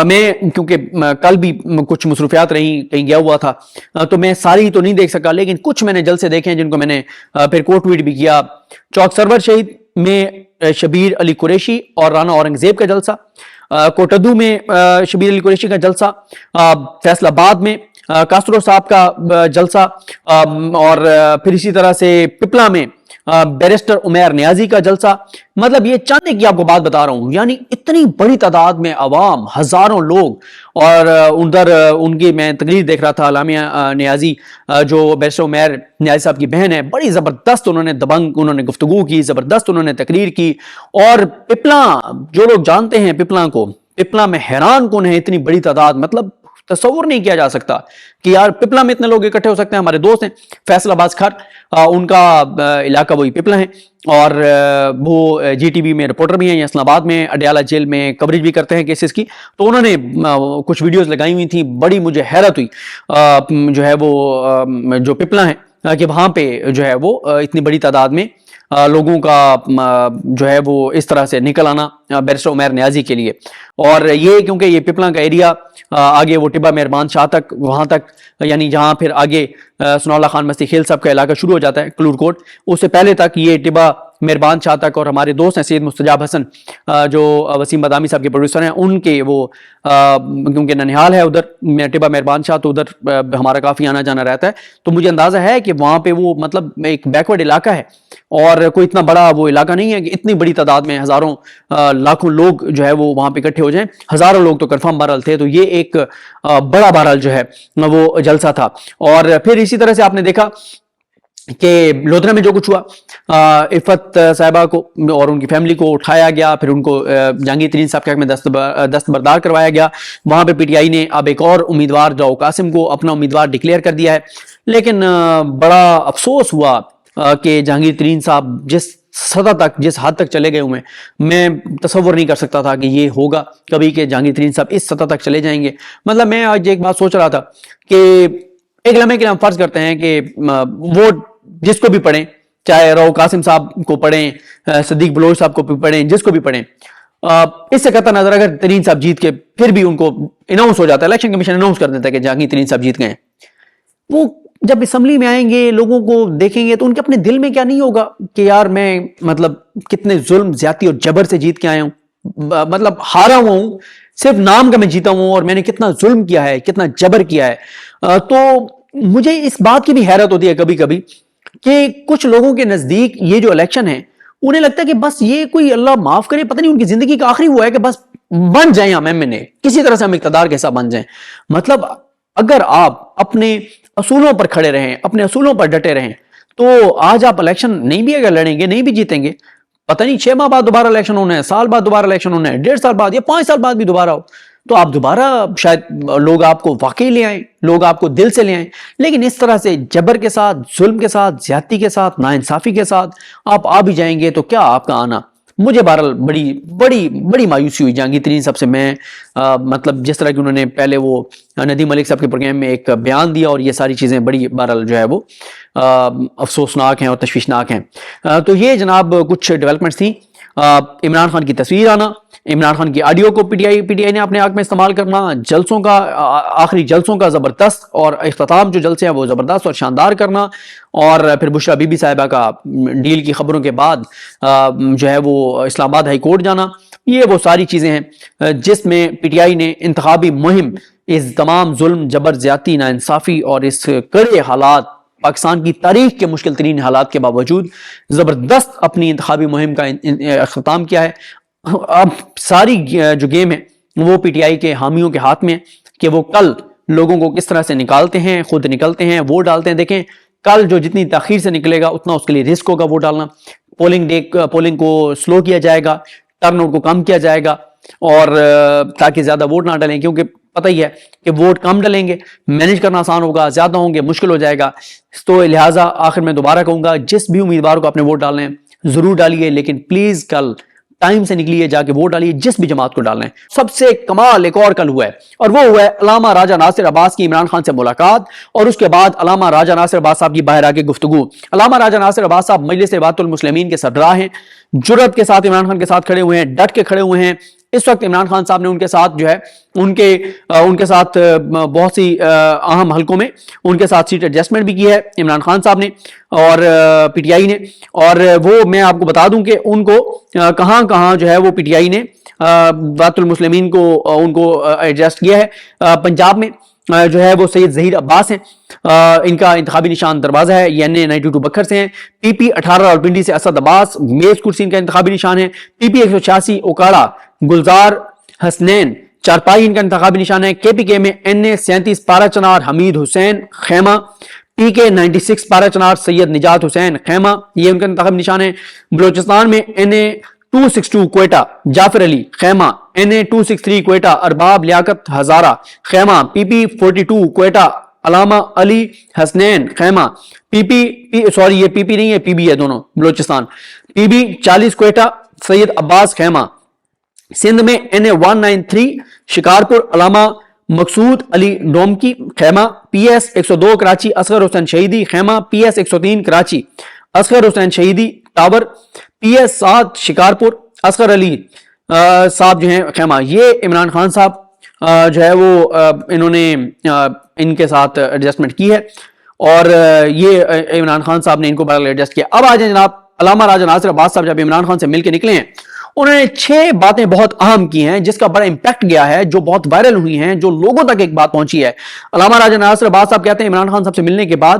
میں کیونکہ کل بھی کچھ مصروفیات رہی، کہیں گیا ہوا تھا، تو میں ساری تو نہیں دیکھ سکا، لیکن کچھ میں نے جلسے دیکھے ہیں جن کو میں نے پھر کو ٹویٹ بھی کیا۔ چوک سرور شہید میں شبیر علی قریشی اور رانا اورنگزیب کا جلسہ، کوٹدو میں شبیر علی قریشی کا جلسہ، فیصل آباد میں کاسرو صاحب کا جلسہ، اور پھر اسی طرح سے پپلا میں بیرسٹر عمیر نیازی کا جلسہ۔ مطلب یہ چاندنے کی آپ کو بات بتا رہا ہوں، یعنی اتنی بڑی تعداد میں عوام، ہزاروں لوگ، اور ادھر ان کی میں تقریر دیکھ رہا تھا، علامیہ نیازی جو بیرسٹر عمیر نیازی صاحب کی بہن ہے، بڑی زبردست انہوں نے دبنگ انہوں نے گفتگو کی، زبردست انہوں نے تقریر کی۔ اور پپلا، جو لوگ جانتے ہیں پپلا کو، پپلا میں حیران کن ہے، اتنی بڑی تعداد، مطلب تصور نہیں کیا جا سکتا کہ یار پپلا میں اتنے لوگ اکٹھے ہو سکتے ہیں۔ ہمارے دوست ہیں فیصل عباس کھر، ان کا علاقہ وہی پپلا ہے، اور وہ جی ٹی وی میں رپورٹر بھی ہیں، اسلام آباد میں اڈیالہ جیل میں کوریج بھی کرتے ہیں کیسز کی۔ تو انہوں نے کچھ ویڈیوز لگائی ہوئی تھیں، بڑی مجھے حیرت ہوئی جو ہے وہ جو پپلا ہے کہ وہاں پہ جو ہے وہ اتنی بڑی تعداد میں لوگوں کا جو ہے وہ اس طرح سے نکل آنا بیرسٹر عمیر نیازی کے لیے۔ اور یہ کیونکہ یہ پپلا کا ایریا آگے وہ ٹبا مہربان شاہ تک، وہاں تک، یعنی جہاں پھر آگے ثناء اللہ خان مستی خیل صاحب کا علاقہ شروع ہو جاتا ہے کلور کوٹ، اس سے پہلے تک یہ ٹبا مہربان شاہ تک، اور ہمارے دوست ہیں سید مستجاب حسن جو وسیم بادامی صاحب کے پروڈیوسر ہیں، ان کے وہ کیونکہ ننیحال ہے ادھر ٹبا مہربان شاہ، تو ادھر ہمارا کافی آنا جانا رہتا ہے، تو مجھے اندازہ ہے کہ وہاں پہ وہ مطلب ایک بیکورڈ علاقہ ہے، اور کوئی اتنا بڑا وہ علاقہ نہیں ہے کہ اتنی بڑی تعداد میں ہزاروں لاکھوں لوگ جو ہے وہ وہاں پہ اکٹھے ہو جائیں۔ ہزاروں لوگ تو کنفرم بہرحال تھے، تو یہ ایک بڑا بہرحال جو ہے وہ جلسہ تھا۔ اور پھر اسی طرح سے آپ نے دیکھا کہ لودھرا میں جو کچھ ہوا، عفت صاحبہ کو اور ان کی فیملی کو اٹھایا گیا، پھر ان کو جہانگیر ترین صاحب کے حق میں دستبردار کروایا گیا۔ وہاں پہ پی ٹی آئی نے اب ایک اور امیدوار جو قاسم کو اپنا امیدوار ڈکلیئر کر دیا ہے، لیکن بڑا افسوس ہوا کہ جہانگیر ترین صاحب جس سطح تک، جس حد تک چلے گئے ہوئے، میں تصور نہیں کر سکتا تھا کہ یہ ہوگا کبھی کہ جہانگیر ترین صاحب اس سطح تک چلے جائیں گے۔ مطلب میں آج ایک بات سوچ رہا تھا کہ ایک لمحے کے لیے ہم فرض کرتے ہیں کہ ووٹ جس کو بھی پڑھیں، چاہے رو قاسم صاحب کو پڑھیں، صدیق بلوچ صاحب کو بھی پڑھیں، جس کو بھی پڑھیں، اس سے قطع نظر اگر ترین صاحب جیت کے پھر بھی ان کو اناؤنس ہو جاتا ہے، الیکشن کمیشن اناؤنس کر دیتا ہے کہ جہانگیر ترین صاحب جیت گئے ہیں، وہ جب اسمبلی میں آئیں گے، لوگوں کو دیکھیں گے، تو ان کے اپنے دل میں کیا نہیں ہوگا کہ یار میں مطلب کتنے ظلم، زیادتی اور جبر سے جیت کے آیا ہوں، مطلب ہارا ہوا ہوں، صرف نام کا میں جیتا ہوں، اور میں نے کتنا ظلم کیا ہے، کتنا جبر کیا ہے۔ تو مجھے اس بات کی بھی حیرت ہوتی ہے کبھی کبھی کہ کچھ لوگوں کے نزدیک یہ جو الیکشن ہے، انہیں لگتا ہے کہ بس یہ کوئی اللہ معاف کرے، پتہ نہیں ان کی زندگی کا آخری ہوا ہے کہ بس بن جائیں ہم ایم این اے، کسی طرح سے ہم اقتدار کے حساب بن جائیں۔ مطلب اگر آپ اپنے اصولوں پر کھڑے رہیں، اپنے اصولوں پر ڈٹے رہیں، تو آج آپ الیکشن نہیں بھی اگر لڑیں گے، نہیں بھی جیتیں گے، پتہ نہیں 6 ماہ بعد دوبارہ الیکشن ہونا ہے، سال بعد دوبارہ الیکشن ہونا ہے، 1.5 سال بعد یا 5 سال بعد بھی دوبارہ ہو، تو آپ دوبارہ شاید لوگ آپ کو واقعی لے آئیں، لوگ آپ کو دل سے لے آئیں۔ لیکن اس طرح سے جبر کے ساتھ، ظلم کے ساتھ، زیادتی کے ساتھ، ناانصافی کے ساتھ آپ آ بھی جائیں گے، تو کیا آپ کا آنا، مجھے بہرحال بڑی بڑی بڑی مایوسی ہوئی جہانگیر ترین صاحب سے۔ میں مطلب جس طرح کہ انہوں نے پہلے وہ ندیم ملک صاحب کے پروگرام میں ایک بیان دیا، اور یہ ساری چیزیں بڑی بہرحال جو ہے وہ افسوسناک ہیں اور تشویشناک ہیں۔ تو یہ جناب کچھ ڈیولپمنٹس تھیں۔ عمران خان کی تصویر آنا، عمران خان کی آڈیو کو پی ٹی آئی نے اپنے حق میں استعمال کرنا، جلسوں کا، آخری جلسوں کا زبردست، اور اختتام جو جلسے ہیں وہ زبردست اور شاندار کرنا، اور پھر بشرا بی بی صاحبہ کا ڈیل کی خبروں کے بعد جو ہے وہ اسلام آباد ہائی کورٹ جانا، یہ وہ ساری چیزیں ہیں جس میں پی ٹی آئی نے انتخابی مہم اس تمام ظلم، جبر، زیادتی، ناانصافی اور اس کڑے حالات، پاکستان کی تاریخ کے مشکل ترین حالات کے باوجود زبردست اپنی انتخابی مہم کا اختتام کیا ہے۔ اب ساری جو گیم ہے وہ پی ٹی آئی کے حامیوں کے ہاتھ میں، کہ وہ کل لوگوں کو کس طرح سے نکالتے ہیں، خود نکلتے ہیں، ووٹ ڈالتے ہیں۔ دیکھیں کل جو جتنی تاخیر سے نکلے گا اتنا اس کے لیے رسک ہوگا ووٹ ڈالنا، پولنگ کو سلو کیا جائے گا، ٹرن آؤٹ کو کم کیا جائے گا، اور تاکہ زیادہ ووٹ نہ ڈلیں، کیونکہ پتہ ہی ہے کہ ووٹ کم ڈلیں گے، مینیج کرنا آسان ہوگا، زیادہ ہوں گے مشکل ہو جائے گا۔ تو لہٰذا آخر میں دوبارہ کہوں گا، جس بھی امیدوار کو اپنے ووٹ ڈالنے ہیں ضرور ڈالیے، لیکن پلیز کل ٹائم سے نکلیے، جا کے ووٹ ڈالیے، جس بھی جماعت کو ڈالنا ہے۔ سب سے کمال ایک اور کل ہوا ہے، اور وہ ہوا ہے علامہ راجہ ناصر عباس کی عمران خان سے ملاقات، اور اس کے بعد علامہ راجہ ناصر عباس صاحب کی باہر آ کے گفتگو۔ علامہ راجہ ناصر عباس صاحب مجلس ارباط المسلمین کے سربراہ ہیں، جرأت کے ساتھ عمران خان کے ساتھ کھڑے ہوئے ہیں، ڈٹ کے کھڑے ہوئے ہیں، اس وقت عمران خان صاحب نے ان کے ساتھ جو ہے ان کے ساتھ بہت سی اہم حلقوں میں ان کے ساتھ سیٹ ایڈجسٹمنٹ بھی کی ہے عمران خان صاحب نے اور پی ٹی آئی نے. اور وہ میں آپ کو بتا دوں کہ ان کو کہاں کہاں جو ہے وہ پی ٹی آئی نے بات المسلمین کو ان کو ایڈجسٹ کیا ہے. پنجاب میں جو ہے وہ سید ظہیر عباس ہیں, ان کا انتخابی نشان دروازہ ہے, این اے 92 بکھر سے ہیں. پی پی 18 راولپنڈی سے اسد عباس میز کرسی ان کا انتخابی نشان ہے. پی پی 186 اوکاڑا گلزار حسنین چارپائی ان کا انتخابی نشان ہے. کے پی کے میں این اے 37 پارا چنار حمید حسین خیمہ. پی کے 96 پارا چنار سید نجات حسین خیمہ, یہ ان کا انتخابی نشان ہے. بلوچستان میں این اے 262 کوئٹہ جعفر علی خیمہ. این اے 263 کوئٹہ ارباب لیاقت ہزارہ خیمہ. پی پی 42 کوئٹہ علامہ علی حسنین خیمہ. پی پی سوری یہ پی پی نہیں ہے, پی بی ہے دونوں بلوچستان. پی بی 40 کوئٹہ سید عباس خیمہ. سندھ میں این اے 193 شکارپور علامہ مقصود علی ڈومکی خیمہ. پی ایس 102 کراچی اصغر حسین شہیدی خیمہ. P S 103 Karachi Asghar Hussain Shahidi tower. P S 7 Shikarpur Asghar Ali صاحب جو ہیں خیمہ. یہ عمران خان صاحب جو ہے وہ انہوں نے ان کے ساتھ ایڈجسٹمنٹ کی ہے اور یہ عمران خان صاحب نے ان کو بہرحال ایڈجسٹ کیا. اب آ جائیں جناب, علامہ راجہ ناصر عباس صاحب جب عمران خان سے مل کے نکلے ہیں, انہوں نے 6 باتیں بہت اہم کی ہیں جس کا بڑا امپیکٹ گیا ہے, جو بہت وائرل ہوئی ہیں, جو لوگوں تک ایک بات پہنچی ہے. علامہ راجہ ناصر عباس صاحب کہتے ہیں عمران خان صاحب سے ملنے کے بعد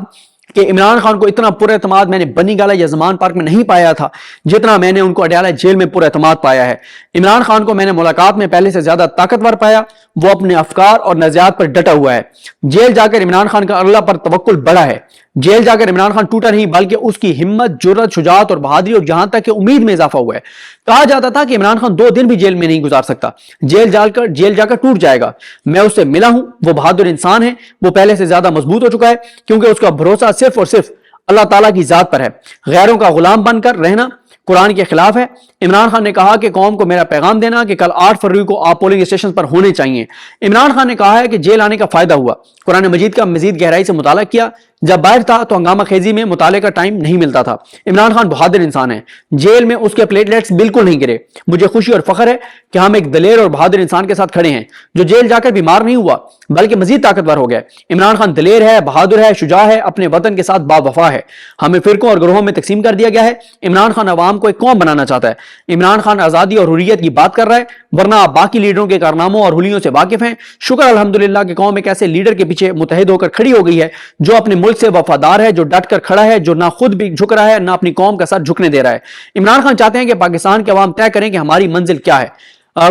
کہ عمران خان کو اتنا پر اعتماد میں نے بنی گالہ یا زمان پارک میں نہیں پایا تھا جتنا میں نے ان کو اڈیالہ جیل میں پر اعتماد پایا ہے. عمران خان کو میں نے ملاقات میں پہلے سے زیادہ طاقتور پایا, وہ اپنے افکار اور نظریات پر ڈٹا ہوا ہے. جیل جا کر عمران خان کا اللہ پر توکل بڑا ہے. جیل جا کر عمران خان ٹوٹا نہیں بلکہ اس کی ہمت, جرأت, شجاعت اور بہادری اور جہاں تک کہ امید میں اضافہ ہوا ہے. کہا جاتا تھا کہ عمران خان 2 دن بھی جیل میں نہیں گزار سکتا, جیل جا کر ٹوٹ جائے گا. میں اس سے ملا ہوں, وہ بہادر انسان ہے, وہ پہلے سے زیادہ مضبوط ہو چکا ہے کیونکہ اس کا بھروسہ صرف اور صرف اللہ تعالیٰ کی ذات پر ہے. غیروں کا غلام بن کر رہنا قرآن کے خلاف ہے. عمران خان نے کہا کہ قوم کو میرا پیغام دینا کہ کل 8 فروری کو آپ پولنگ اسٹیشن پر ہونے چاہیے. عمران خان نے کہا ہے کہ جیل آنے کا فائدہ ہوا, قرآن مجید کا مزید گہرائی سے مطالعہ کیا. جب باہر تھا تو ہنگامہ خیزی میں مطالعے کا ٹائم نہیں ملتا تھا. عمران خان بہادر انسان ہے, جیل میں اس کے پلیٹلیٹس بالکل نہیں گرے. مجھے خوشی اور فخر ہے کہ ہم ایک دلیر اور بہادر انسان کے ساتھ کھڑے ہیں جو جیل جا کر بیمار نہیں ہوا بلکہ مزید طاقتور ہو گیا. عمران خان دلیر ہے, بہادر ہے, شجاع ہے, اپنے وطن کے ساتھ باوفا ہے. ہمیں فرقوں اور گروہوں میں تقسیم کر دیا گیا ہے. عمران خان عوام کو ایک قوم بنانا چاہتا ہے. عمران خان آزادی اور حریت کی بات کر رہا ہے, ورنہ آپ باقی لیڈروں کے کارناموں اور حلیوں سے واقف ہیں. شکر الحمدللہ کہ قوم ایک ایسے لیڈر کے پیچھے متحد ہو کر کھڑی ہو گئی ہے جو اپنے ملک سے وفادار ہے, جو ڈٹ کر کھڑا ہے, جو نہ خود بھی جھک رہا ہے نہ اپنی قوم کا سر جھکنے دے رہا ہے. عمران خان چاہتے ہیں کہ پاکستان کے عوام طے کریں کہ ہماری منزل کیا ہے,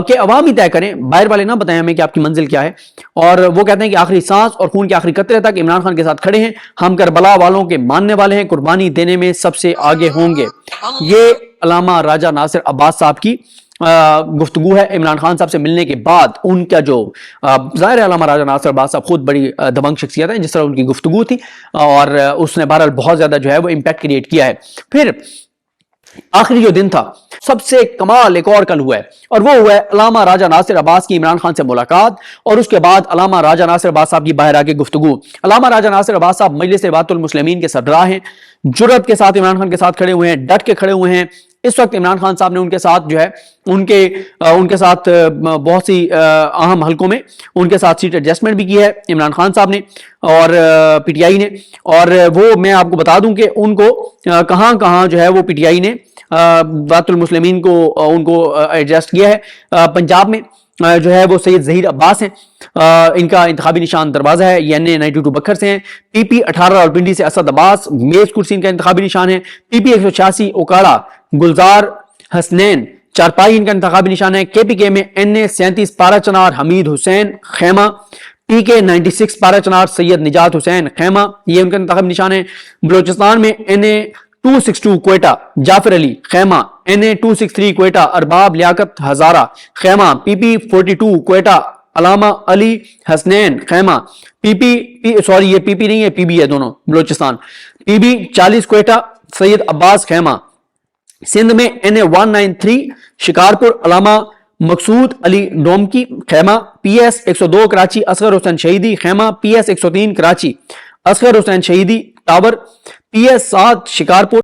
کہ عوام ہی طے کریں, باہر والے نہ بتائیں ہمیں کہ آپ کی منزل کیا ہے. اور وہ کہتے ہیں کہ آخری سانس اور خون کے آخری قطرے تک عمران خان کے ساتھ کھڑے ہیں. ہم کربلا والوں کے ماننے والے ہیں, قربانی دینے میں سب سے آگے ہوں گے. یہ علامہ راجہ ناصر عباس صاحب کی گفتگو ہے عمران خان صاحب سے ملنے کے بعد. ان کا جو ظاہر ہے علامہ راجہ ناصر عباس صاحب خود بڑی دبنگ شخصیت ہے, جس طرح ان کی گفتگو تھی اور اس نے بہرحال بہت زیادہ جو ہے وہ امپیکٹ کریٹ کیا ہے. پھر آخری جو دن تھا سب سے کمال ایک اور کل ہوا ہے اور وہ ہوا ہے علامہ راجہ ناصر عباس کی عمران خان سے ملاقات اور اس کے بعد علامہ راجہ ناصر عباس صاحب کی باہر آ کے گفتگو. علامہ راجہ ناصر عباس صاحب مجلس بات المسلمین کے سربراہ ہیں, جرأت کے ساتھ عمران خان کے ساتھ کھڑے ہوئے ہیں, ڈٹ کے کھڑے ہوئے ہیں. اس وقت عمران خان صاحب نے ان کے ساتھ جو ہے ان کے ساتھ بہت سی اہم حلقوں میں ان کے ساتھ سیٹ ایڈجسٹمنٹ بھی کی ہے عمران خان صاحب نے اور پی ٹی آئی نے. اور وہ میں آپ کو بتا دوں کہ ان کو کہاں کہاں جو ہے وہ پی ٹی آئی نے بات المسلمین کو ان کو ایڈجسٹ کیا ہے. پنجاب میں جو ہے وہ سید ظہیر عباس ہیں, ان کا انتخابی نشان دروازہ ہے, این اے 92 بکھر سے ہیں. پی پی 18 راولپنڈی سے اسد عباس میز کرسی ان کا انتخابی نشان ہے. پی پی 186 اوکاڑا گلزار حسنین چارپائی ان کا انتخابی نشان ہے. کے پی کے میں این اے 37 پارا چنار حمید حسین خیمہ. پی کے 96 پارا چنار سید نجات حسین خیمہ, یہ ان کا انتخابی نشان ہے. بلوچستان میں این اے 262 کوئٹہ جعفر علی خیمہ. این اے 263 کوئٹہ ارباب لیاقت ہزارہ خیمہ. پی پی 42 کوئٹہ علامہ علی حسنین خیمہ. پی پی سوری یہ پی پی نہیں ہے, پی بی ہے دونوں بلوچستان. پی بی 40 کوئٹہ سید عباس خیمہ. سندھ میں این اے 193 شکارپور علامہ مقصود علی ڈومکی خیمہ. پی ایس 102 کراچی اصغر حسین شہیدی خیمہ. P S 103 Karachi Asghar Hussain Shahidi tower. P S 7 Shikarpur